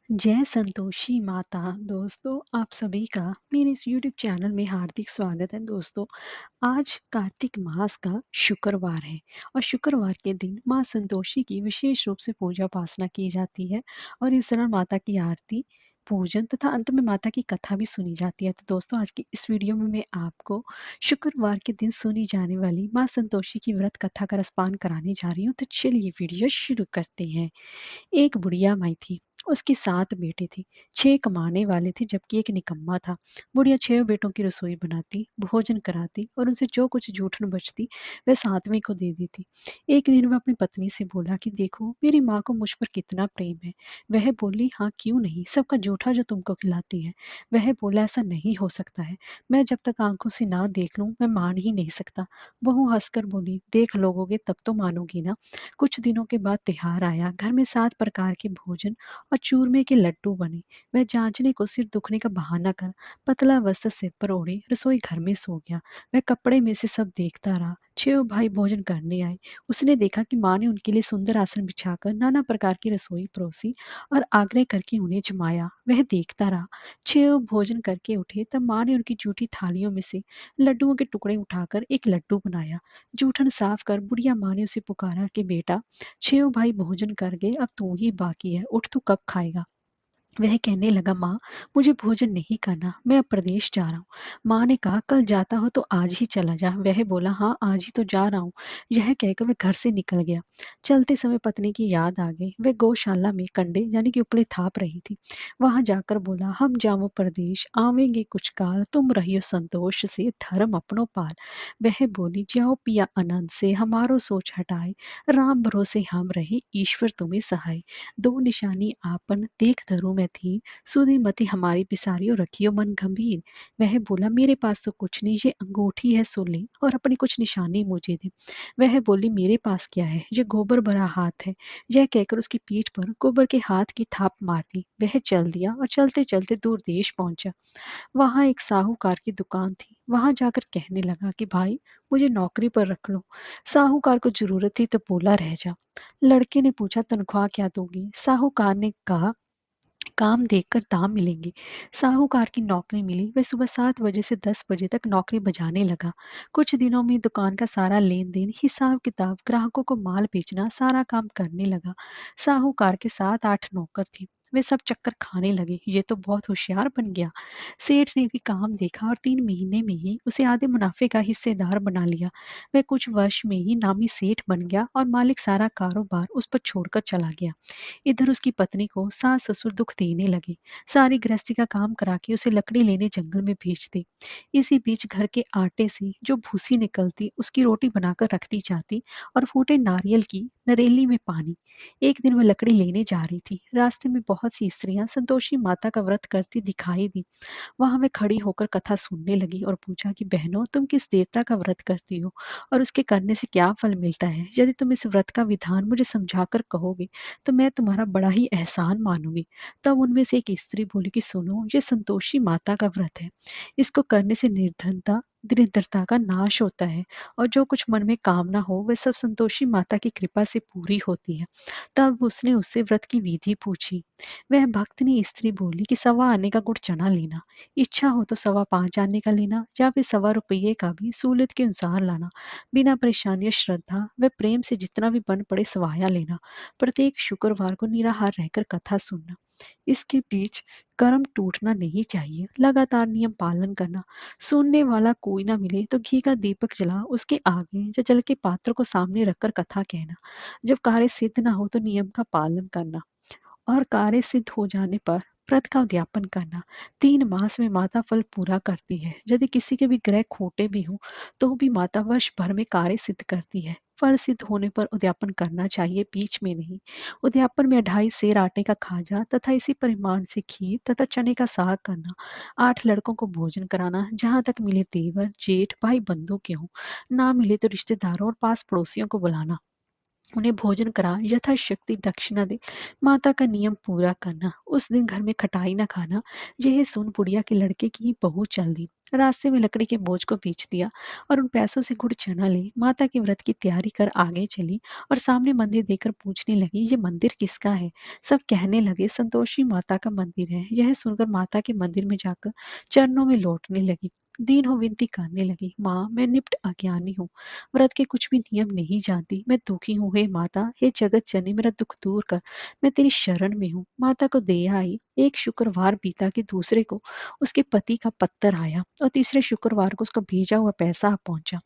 जय संतोषी माता। दोस्तों, आप सभी का मेरे इस यूट्यूब चैनल में हार्दिक स्वागत है। दोस्तों, आज कार्तिक मास का शुक्रवार है और शुक्रवार के दिन माँ संतोषी की विशेष रूप से पूजा उपासना की जाती है और इस दौरान माता की आरती, पूजन तथा अंत में माता की कथा भी सुनी जाती है। तो दोस्तों, आज की इस वीडियो में मैं आपको शुक्रवार के दिन सुनी जाने वाली माँ संतोषी की व्रत कथा का रसपान कराने जा रही हूँ। तो चलिए वीडियो शुरू करते हैं। एक बुढ़िया माई थी। उसके 7 बेटे थे। 6 कमाने वाले थे जबकि एक निकम्मा था। बुढ़िया 6 बेटों की रसोई बनाती, भोजन कराती और उनसे जो कुछ जूठन बचती वह 7वें को दे देती। एक दिन वह अपनी पत्नी से बोला कि देखो मेरी माँ को मुझ पर कितना प्रेम है। वह बोली, हाँ क्यों नहीं, सबका जूठा जो तुमको खिलाती है। वह बोला, ऐसा नहीं हो सकता है। मैं जब तक आंखों से ना देख लूं मैं मान ही नहीं सकता। बहू हंसकर बोली, देख लोगे तब तो मानोगे ना। कुछ दिनों के बाद त्योहार आया। घर में 7 प्रकार के भोजन और चूरमे के लड्डू बने। वह जांचने को सिर दुखने का बहाना कर पतला वस्त्र सिर पर ओढ़े रसोई घर में सो गया। वह कपड़े में से सब देखता रहा। 6 भाई भोजन करने आए। उसने देखा कि माँ ने उनके लिए सुंदर आसन बिछाकर नाना प्रकार की रसोई परोसी और आग्रह करके उन्हें जमाया। वह देखता रहा। 6 भोजन करके उठे तब माँ ने उनकी जूठी थालियों में से लड्डुओं के टुकड़े उठाकर एक लड्डू बनाया। जूठन साफ कर बुढ़िया माँ ने उसे पुकारा कि बेटा, 6 भाई भोजन कर गए, अब तू ही बाकी है, उठ तू कब खाएगा। वह कहने लगा, माँ मुझे भोजन नहीं करना, मैं अब प्रदेश जा रहा हूँ। माँ ने कहा, कल जाता हो तो आज ही चला जा। वह बोला, हाँ आज ही तो जा रहा हूँ। यह कहकर वह घर से निकल गया। चलते समय पत्नी की याद आ गई। वह गौशाला में कंडे यानी कि उपले थाप रही थी। वहां जाकर बोला, हम जामो प्रदेश आवेंगे कुछ काल, तुम रहियो संतोष से धर्म अपनो पाल। वह बोली, जाओ पिया आनंद से हमारो सोच हटाए, राम भरोसे हम रहे ईश्वर तुम्हें सहाय। दो निशानी आपन देख धरू में थी, सुधी मति हमारी पिसारियो रखियो मन गंभीर। वह बोला, मेरे पास तो कुछ नहीं, ये अंगूठी है सो ले और अपनी कुछ निशानी मुझे दे। वह बोली, मेरे पास क्या है, ये गोबर भरा हाथ है। यह कहकर उसकी पीठ पर गोबर के हाथ की थाप मार दी। वह चल दिया और चलते चलते दूर देश पहुंचा। वहां एक साहूकार की दुकान थी। वहां जाकर कहने लगा कि भाई मुझे नौकरी पर रख लो। साहूकार को जरूरत थी तो बोला, रह जा। लड़के ने पूछा, तनख्वाह क्या दोगी। साहूकार ने कहा, काम देखकर दाम मिलेंगे। साहूकार की नौकरी मिली। वह सुबह 7 बजे से 10 बजे तक नौकरी बजाने लगा। कुछ दिनों में दुकान का सारा लेन देन, हिसाब किताब, ग्राहकों को माल बेचना, सारा काम करने लगा। साहूकार के 7-8 नौकर थे। वे सब चक्कर खाने लगे, ये तो बहुत होशियार बन गया। सेठ ने भी काम देखा और 3 महीने में ही उसे आधे मुनाफे का हिस्सेदार बना लिया। वह कुछ वर्ष में ही नामी सेठ बन गया और मालिक सारा कारोबार उस पर छोड़कर चला गया। इधर उसकी पत्नी को सास ससुर दुख देने लगे। सारी गृहस्थी का काम करा के उसे लकड़ी लेने जंगल में भेजते। इसी बीच घर के आटे से जो भूसी निकलती उसकी रोटी बनाकर रखती जाती और फूटे नारियल की नरेली में पानी। एक दिन वह लकड़ी लेने जा रही थी। रास्ते में बहुत सी स्त्रियां संतोषी माता का व्रत करती दिखाई दी। वहां मैं खड़ी होकर कथा सुनने लगी और पूछा कि बहनों, तुम किस देवता का व्रत करती हो और उसके करने से क्या फल मिलता है। यदि तुम इस व्रत का विधान मुझे समझाकर कहोगे तो मैं तुम्हारा बड़ा ही एहसान मानूंगी। तब उनमें से एक स्त्री बोली कि सुनो, ये संतोषी माता का व्रत है। इसको करने से निर्धनता दरिद्रता का नाश होता है और जो कुछ मन में कामना हो वह सब संतोषी माता की कृपा से पूरी होती है। तब उसने उससे व्रत की विधि पूछी। वह भक्तनी स्त्री बोली कि 1.25 आने का गुड़ चना लेना, इच्छा हो तो 5.25 आने का लेना या फिर 1.25 रुपये का भी सहूलियत के अनुसार लाना। बिना परेशानी और श्रद्धा व प्रेम से जितना भी बन पड़े सवाया लेना। प्रत्येक शुक्रवार को निराहार रहकर कथा सुनना। इसके बीच कर्म टूटना नहीं चाहिए। लगातार नियम पालन करना। सुनने वाला कोई ना मिले तो घी का दीपक जला उसके आगे या जल के पात्र को सामने रखकर कथा कहना। जब कार्य सिद्ध ना हो तो नियम का पालन करना और कार्य सिद्ध हो जाने पर व्रत का उद्यापन करना। 3 मास में माता फल पूरा करती है। यदि किसी के भी ग्रह खोटे भी हों तो भी माता वर्ष भर में कार्य सिद्ध करती है। फल सिद्ध होने पर उद्यापन करना चाहिए, बीच में नहीं। उद्यापन में 2.5 सेर आटे का खाजा तथा इसी परिमाण से खीर तथा चने का साग करना। 8 लड़कों को भोजन कराना, जहाँ तक मिले देवर जेठ भाई बंधु के हों। ना मिले तो रिश्तेदारों और पास पड़ोसियों को बुलाना, उन्हें भोजन करा यथाशक्ति दक्षिणा दे। माता का नियम पूरा करना। उस दिन घर में खटाई न खाना। यह सुन बुढ़िया के लड़के की बहू चल दी। रास्ते में लकड़ी के बोझ को बेच दिया और उन पैसों से गुड़ चना ले माता के व्रत की तैयारी कर आगे चली और सामने मंदिर देखकर पूछने लगी, ये मंदिर किसका है? सब कहने लगे, संतोषी माता का मंदिर है। यह सुनकर माता के मंदिर में जाकर चरणों में लौटने लगी। दीन हो विनती करने लगी, माँ मैं निप्ट अज्ञानी हूँ, व्रत के कुछ भी नियम नहीं जानती, मैं दुखी हूँ। हे माता, हे जगत जननी, मेरा दुख दूर कर, मैं तेरी शरण में हूँ। माता को दया आई। एक शुक्रवार बीता कि दूसरे को उसके पति का पत्तर आया और तीसरे शुक्रवार को उसका भेजा हुआ पैसा आ पहुंचा।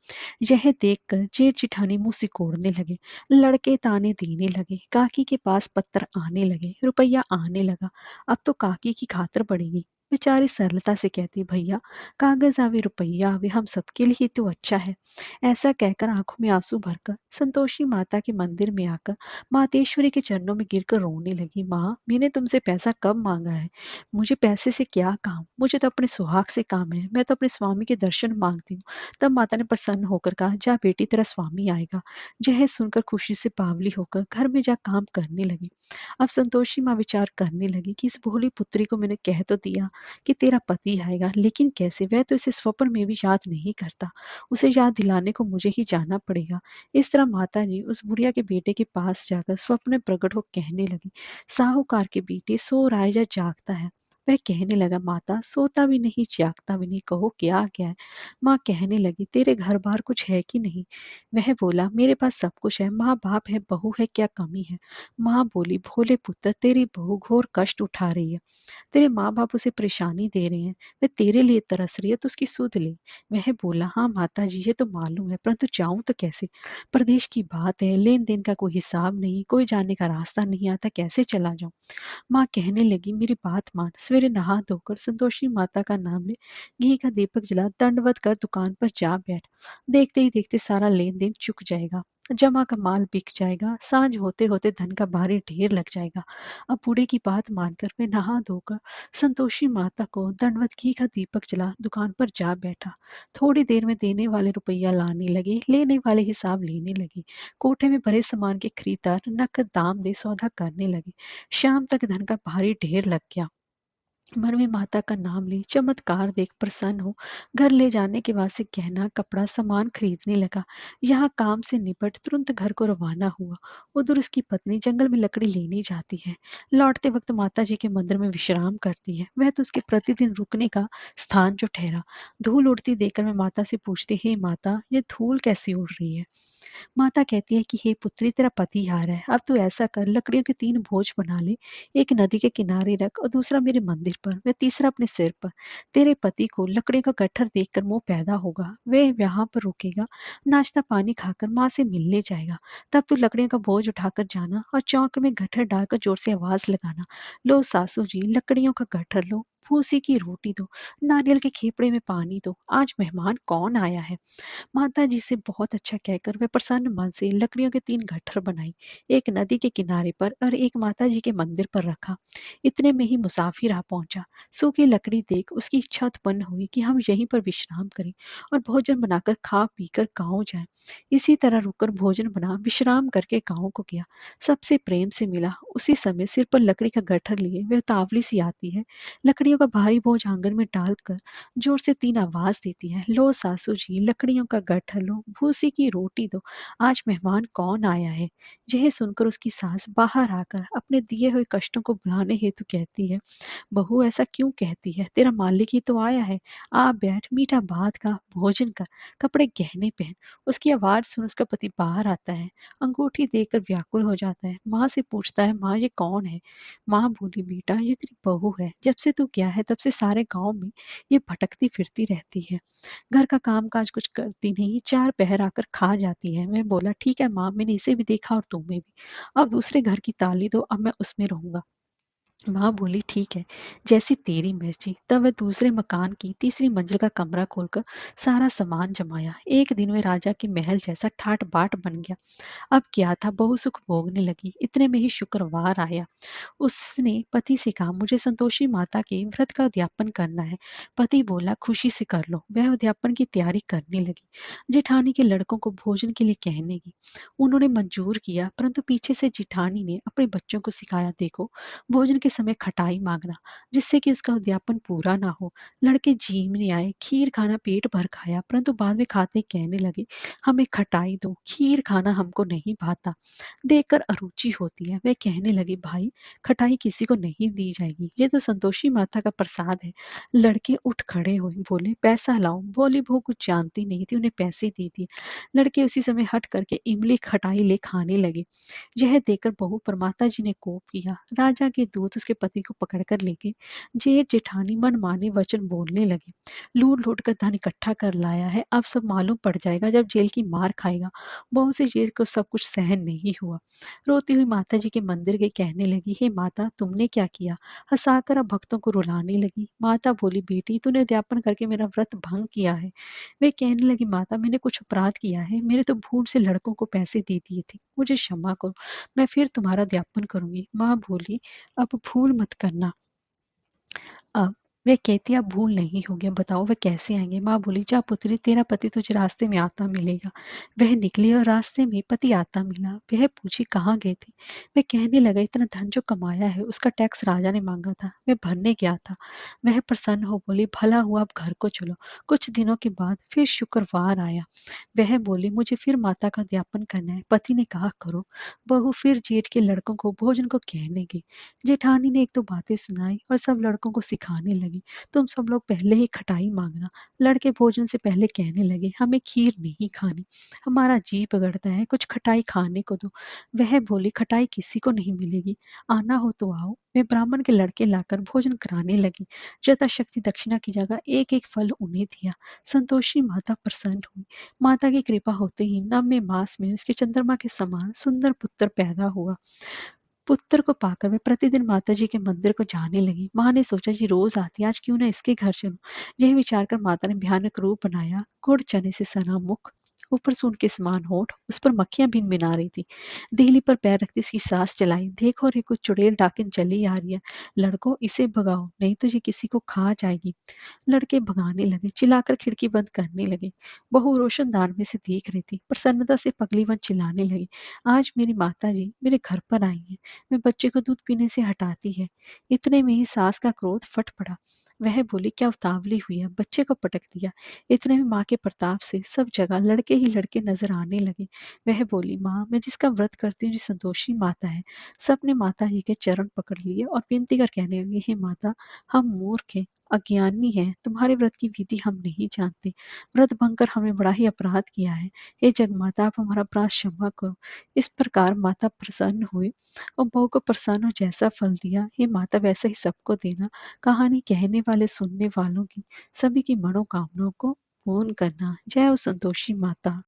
यह देखकर जेठ जिठानी मुंह सिकोड़ने लगे, लड़के ताने देने लगे, काकी के पास पत्तर आने लगे, रुपया आने लगा। अब तो काकी की खातर पड़ेगी। बेचारी सरलता से कहती, भैया कागज आवे रुपया आवे, हम सबके लिए ही तो अच्छा है। ऐसा कहकर आंखों में आंसू भरकर संतोषी माता के मंदिर में आकर मातेश्वरी के चरणों में गिरकर रोने लगी, माँ मैंने तुमसे पैसा कब मांगा है? मुझे पैसे से क्या काम? मुझे तो अपने सुहाग से काम है। मैं तो अपने स्वामी के दर्शन मांगती हूँ। तब माता ने प्रसन्न होकर कहा, जा बेटी तेरा स्वामी आएगा। यह सुनकर खुशी से बावली होकर घर में जा काम करने लगी। अब संतोषी माँ विचार करने लगी कि इस भोली पुत्री को मैंने कह तो दिया कि तेरा पति आएगा, लेकिन कैसे? वह तो इसे स्वप्न में भी याद नहीं करता। उसे याद दिलाने को मुझे ही जाना पड़ेगा। इस तरह माता जी उस बुढ़िया के बेटे के पास जाकर स्वप्न में प्रकट हो कहने लगी, साहूकार के बेटे सो रहा है या जागता है? वह कहने लगा, माता सोता भी नहीं जागता भी नहीं, कहो क्या क्या है? माँ कहने लगी, तेरे घर बार कुछ है कि नहीं? वह बोला, मेरे पास सब कुछ है, माँ बाप है, बहू है, क्या कमी है? माँ बोली, भोले पुत्र तेरी बहू घोर कष्ट उठा रही है, तेरे माँ बाप उसे परेशानी दे रहे हैं, वह तेरे लिए तरस रही है तो उसकी सुध ले। वह बोला, हाँ माता जी ये तो मालूम है, परंतु जाऊं तो कैसे? प्रदेश की बात है, लेन देन का कोई हिसाब नहीं, कोई जाने का रास्ता नहीं आता, कैसे चला जाऊं? माँ कहने लगी, मेरी बात मान, सवेरे नहा धोकर संतोषी माता का नाम ले, घी का दीपक जला, दंडवत कर दुकान पर जा बैठ। देखते ही देखते सारा लेन देन चुक जाएगा, जमा का माल बिक जाएगा, सांझ होते होते धन का भारी ढेर लग जाएगा। अब बूढ़े की बात मानकर मैं नहा धोकर संतोषी माता को दंडवत घी का दीपक जला दुकान पर जा बैठा। थोड़ी देर में देने वाले रुपया लाने लगे, लेने वाले हिसाब लेने लगे। कोठे में भरे सामान के खरीदार नकद दाम दे सौदा करने लगे। शाम तक धन का भारी ढेर लग गया। मन में माता का नाम ले, चमत्कार देख प्रसन्न हो घर ले जाने के बाद से गहना कपड़ा सामान खरीदने लगा। यहाँ काम से निपट तुरंत घर को रवाना हुआ। उधर उसकी पत्नी जंगल में लकड़ी लेने जाती है। लौटते वक्त माता जी के मंदिर में विश्राम करती है। वह तो उसके प्रतिदिन रुकने का स्थान जो ठहरा। धूल उड़ती देखकर मैं माता से पूछती, हे माता ये धूल कैसी उड़ रही है? माता कहती है कि हे पुत्री तेरा पति आ रहा है, अब तू ऐसा कर, लकड़ियों के 3 बोझ बना ले, एक नदी के किनारे रख और दूसरा मेरे मंदिर पर, व तीसरा अपने सिर पर। तेरे पति को लकड़ियों का गट्ठर देखकर मोह पैदा होगा, वह यहाँ पर रुकेगा, नाश्ता पानी खाकर माँ से मिलने जाएगा। तब तू लकड़ियों का बोझ उठाकर जाना और चौक में गट्ठर डालकर जोर से आवाज लगाना, लो सासू जी लकड़ियों का गट्ठर लो, भूसी की रोटी दो, नारियल के खेपड़े में पानी दो, आज मेहमान कौन आया है? माता जी से बहुत अच्छा कहकर वह प्रसन्न मन से लकड़ियों के 3 गट्ठर बनाई, एक नदी के किनारे पर और एक माता जी के मंदिर पर रखा। इतने में ही मुसाफिर आ पहुंचा। सूखी लकड़ी देख उसकी इच्छा उत्पन्न हुई कि हम यहीं पर विश्राम करें और भोजन बनाकर खा पीकर गाँव जाएं। इसी तरह रुककर भोजन बना विश्राम करके गाँव को गया। सबसे प्रेम से मिला। उसी समय सिर पर लकड़ी का गट्ठर लिए वह उतावली सी आती है, लकड़ियों का भारी बोझ आंगन में डालकर जोर से 3 आवाज देती है, लो सासू जी लकड़ियों का गट्ठर लो, भूसी की रोटी दो, आज मेहमान कौन आया है? यह सुनकर उसकी सास बाहर आकर अपने दिए हुए कष्टों को भुलाने हेतु कहती है, बहू ऐसा क्यों कहती है? तेरा मालिक ही तो आया है, आ बैठ, मीठा भात खा, भोजन कर, कपड़े गहने पहन। उसकी आवाज सुन उसका पति बाहर आता है, अंगूठी देखकर व्याकुल हो जाता है, माँ से पूछता है, माँ ये कौन है? माँ बोली, बेटा ये तेरी बहू है, जब से तू गया है तब से सारे गांव में ये भटकती फिरती रहती है, घर का काम काज कुछ करती नहीं, 4 पहर आकर खा जाती है। मैं बोला, ठीक है माँ, मैंने इसे भी देखा और तुम्हें भी, अब दूसरे घर की ताली दो, अब मैं उसमें रहूंगा। माँ बोली, ठीक है, जैसी तेरी मर्जी। तब वह दूसरे मकान की तीसरी मंजिल का कमरा खोलकर सारा सामान जमाया। एक दिन में राजा के महल जैसा ठाट बाट बन गया। अब क्या था, बहु सुख भोगने लगी। इतने में ही शुक्रवार आया। उसने पति से कहा, मुझे संतोषी माता के व्रत का उद्यापन करना है। पति बोला, खुशी से कर लो। वह उद्यापन की तैयारी करने लगी। जेठानी के लड़कों को भोजन के लिए कहने की उन्होंने मंजूर किया, परंतु पीछे से जेठानी ने अपने बच्चों को सिखाया, देखो भोजन के के समय खटाई मांगना, जिससे कि उसका उद्यापन पूरा ना हो। लड़के जीमने आए, खीर खाना पेट भर खाया, परंतु बाद में खाते कहने लगे, हमें खटाई दो, खीर खाना हमको नहीं भाता। देखकर अरुचि होती है। वे कहने लगे, भाई खटाई किसी को नहीं दी जाएगी, ये तो संतोषी माता का प्रसाद है। लड़के उठ खड़े हुए, बोले पैसा लाओ। बोली बहू कुछ जानती नहीं थी, उन्हें पैसे दे दिए। लड़के उसी समय हट करके इमली खटाई ले खाने लगे। यह देखकर बहू पर माता जी ने कोप किया। राजा के दूत उसके पति को पकड़कर ले गए। जेठ जेठानी मनमाने वचन बोलने लगे। लूट लूट कर धन इकट्ठा कर लाया है, अब सब मालूम पड़ जाएगा जब जेल की मार खाएगा। बहू से ये को सब कुछ सहन नहीं हुआ। रोती हुई माता जी के मंदिर गई, कहने लगी, हे माता तुमने क्या किया? हंसाकर अब भक्तों को रुलाने लगी। माता बोली, बेटी तूने उद्यापन करके मेरा व्रत भंग किया है। वे कहने लगी, माता मैंने कुछ अपराध किया है, मेरे तो भूल से लड़कों को पैसे दे दिए थे, मुझे क्षमा करो, मैं फिर तुम्हारा उद्यापन करूंगी। माँ बोली, अब भूल मत करना। अब वे कहती, अब भूल नहीं होगी, अब बताओ वे कैसे आएंगे? माँ बोली, जा पुत्री, तेरा पति तुझे रास्ते में आता मिलेगा। वह निकली और रास्ते में पति आता मिला। वह पूछी, कहाँ गए थे? वह कहने लगा, इतना धन जो कमाया है उसका टैक्स राजा ने मांगा था, मैं भरने गया था। वह प्रसन्न हो बोली, भला हुआ, अब घर को चलो। कुछ दिनों के बाद फिर शुक्रवार आया। वह बोली, मुझे फिर माता का अध्यापन करना है। पति ने कहा, करो। बहू फिर जेठ के लड़कों को भोजन को कहने गई। जेठानी ने एक दो बातें सुनाई और सब लड़कों को सिखाने लगी, तुम सब लोग पहले ही खटाई मांगना। लड़के भोजन से पहले कहने लगे, हमें खीर नहीं खानी, हमारा जी बिगड़ता है, कुछ खटाई खाने को दो। वह बोली, खटाई किसी को नहीं मिलेगी, आना हो तो आओ। वे ब्राह्मण के लड़के लाकर भोजन कराने लगी। यथाशक्ति दक्षिणा की जगह एक एक फल उन्हें दिया। संतोषी माता प्रसन्न हुई। माता की कृपा होते ही नवमे मास में उसके चंद्रमा के समान सुंदर पुत्र पैदा हुआ। पुत्र को पाकर वे प्रतिदिन माता जी के मंदिर को जाने लगी। माँ ने सोचा, ये रोज आती, आज क्यों ना इसके घर चलूं। यह विचार कर माता ने भयानक रूप बनाया। गुड़ चने से सना मुख, ऊपर से उनके समान होठ, उस पर मक्खियां भिन भिना रही थी। देहली पर पैर रखती उसकी सांस चलाई। देखो रे, कुछ चुड़ैल डाकिन चली आ रही है, लड़को इसे भगाओ, नहीं तो ये किसी को खा जाएगी। लड़के भगाने लगे, चिल्लाकर खिड़की बंद करने लगे। बहू रोशनदान में से देख रही थी। प्रसन्नता से पगलीवन चिल्लाने लगी, आज मेरी माता जी मेरे घर पर आई हैं, मैं बच्चे को दूध पीने से हटाती है। इतने में ही सास का क्रोध फट पड़ा। वह बोली, क्या उतावली हुई है, बच्चे को पटक दिया। इतने में माँ के प्रताप से सब जगह लड़के ही लड़के नजर आने लगे। वह बोली, माँ मैं जिसका व्रत करती हूँ, जो संतोषी माता है। सबने माता जी के चरण पकड़ लिए और विनती कर कहने लगे, हे माता, हम मूर्ख हैं, अज्ञानी हैं, तुम्हारे व्रत की विधि हम नहीं जानते। व्रत भंग कर हमने बड़ा ही अपराध किया है। हे जगमाता, आप हमारा अपराध क्षमा करो। इस प्रकार माता प्रसन्न हुई और बहू को प्रसन्न और जैसा फल दिया, हे माता वैसा ही सबको देना। कहानी कहने वाले सुनने वालों की सभी की मनोकामनाओं को पूर्ण करना। जय हो संतोषी माता।